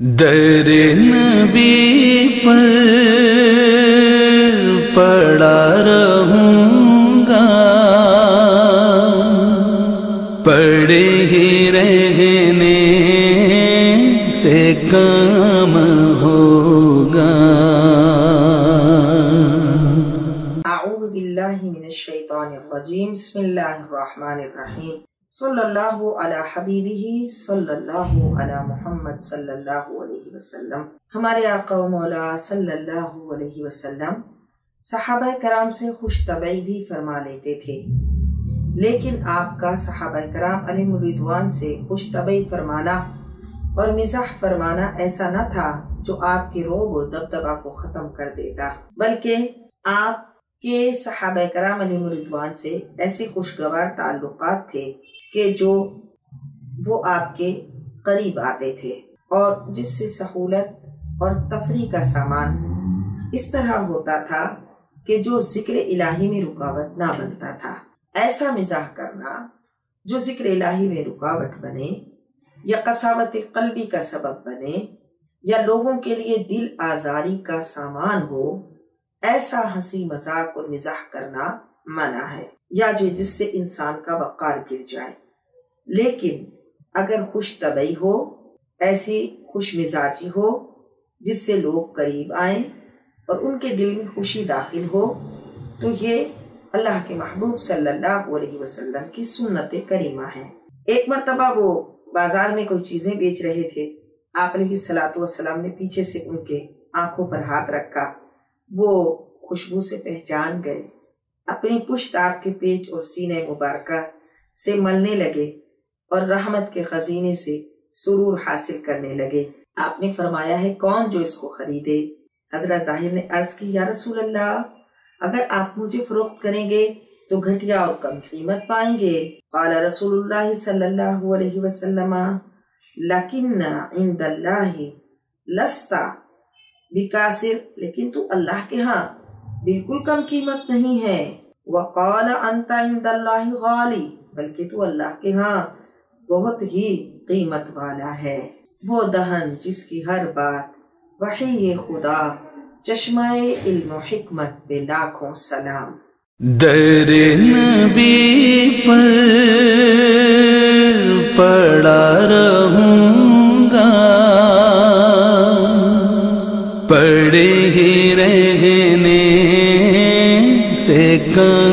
در نبی پر پڑا رہوں گا، پڑے ہی رہنے سے کام ہوگا۔ اعوذ باللہ من الشیطان الرجیم، بسم اللہ الرحمن الرحیم، صلی اللہ علی حبیبہ صلی اللہ علی محمد صلی اللہ علیہ وسلم۔ ہمارے آقا و مولا صلی اللہ علیہ وسلم صحابہ کرام سے خوش طبعی بھی فرما لیتے تھے، لیکن آپ کا صحابہ کرام علیہم الرضوان سے خوش طبعی فرمانا اور مزاح فرمانا ایسا نہ تھا جو آپ کے رعب اور دبدبہ کو ختم کر دیتا، بلکہ آپ کے صحابہ کرام علیہم الرضوان سے ایسے خوشگوار تعلقات تھے کہ جو وہ آپ کے قریب آتے تھے، اور جس سے سہولت اور تفریح کا سامان اس طرح ہوتا تھا کہ جو ذکر الہی میں رکاوٹ نہ بنتا تھا۔ ایسا مزاح کرنا جو ذکر الہی میں رکاوٹ بنے یا قساوت قلبی کا سبب بنے یا لوگوں کے لیے دل آزاری کا سامان ہو، ایسا ہنسی مذاق اور مزاح کرنا منع ہے، یا جس سے انسان کا وقار گر جائے۔ لیکن اگر خوش طبعی ہو، ایسی خوش مزاجی ہو جس سے لوگ قریب آئیں اور ان کے دل میں خوشی داخل ہو، تو یہ اللہ کے محبوب صلی اللہ علیہ وسلم کی سنت کریمہ ہے۔ ایک مرتبہ وہ بازار میں کوئی چیزیں بیچ رہے تھے، آپ علیہ الصلوۃ والسلام نے پیچھے سے ان کے آنکھوں پر ہاتھ رکھا، وہ خوشبو سے پہچان گئے، اپنی پشت آپ کے پیٹ اور سینے مبارکہ سے ملنے لگے اور رحمت کے خزینے سے سرور حاصل کرنے لگے۔ آپ نے فرمایا ہے کون جو اس کو خریدے؟ حضرت ظاہر نے عرض کی، یا رسول اللہ، اگر آپ مجھے فروخت کریں گے تو گھٹیا اور کم قیمت پائیں گے۔ قال رسول اللہ صلی اللہ علیہ وسلم، لیکن عند اللہ لست بکاسر، لیکن تو اللہ کے ہاں بالکل کم قیمت نہیں ہے۔ وقال انت عند اللہ غالی، بلکہ تو اللہ کے ہاں بہت ہی قیمت والا ہے۔ وہ دہن جس کی ہر بات وحی خدا، چشمہ علم و حکمت پہ لاکھوں سلام۔ در نبی پر پڑا رہوں گا، پڑے ہی رہنے سے کام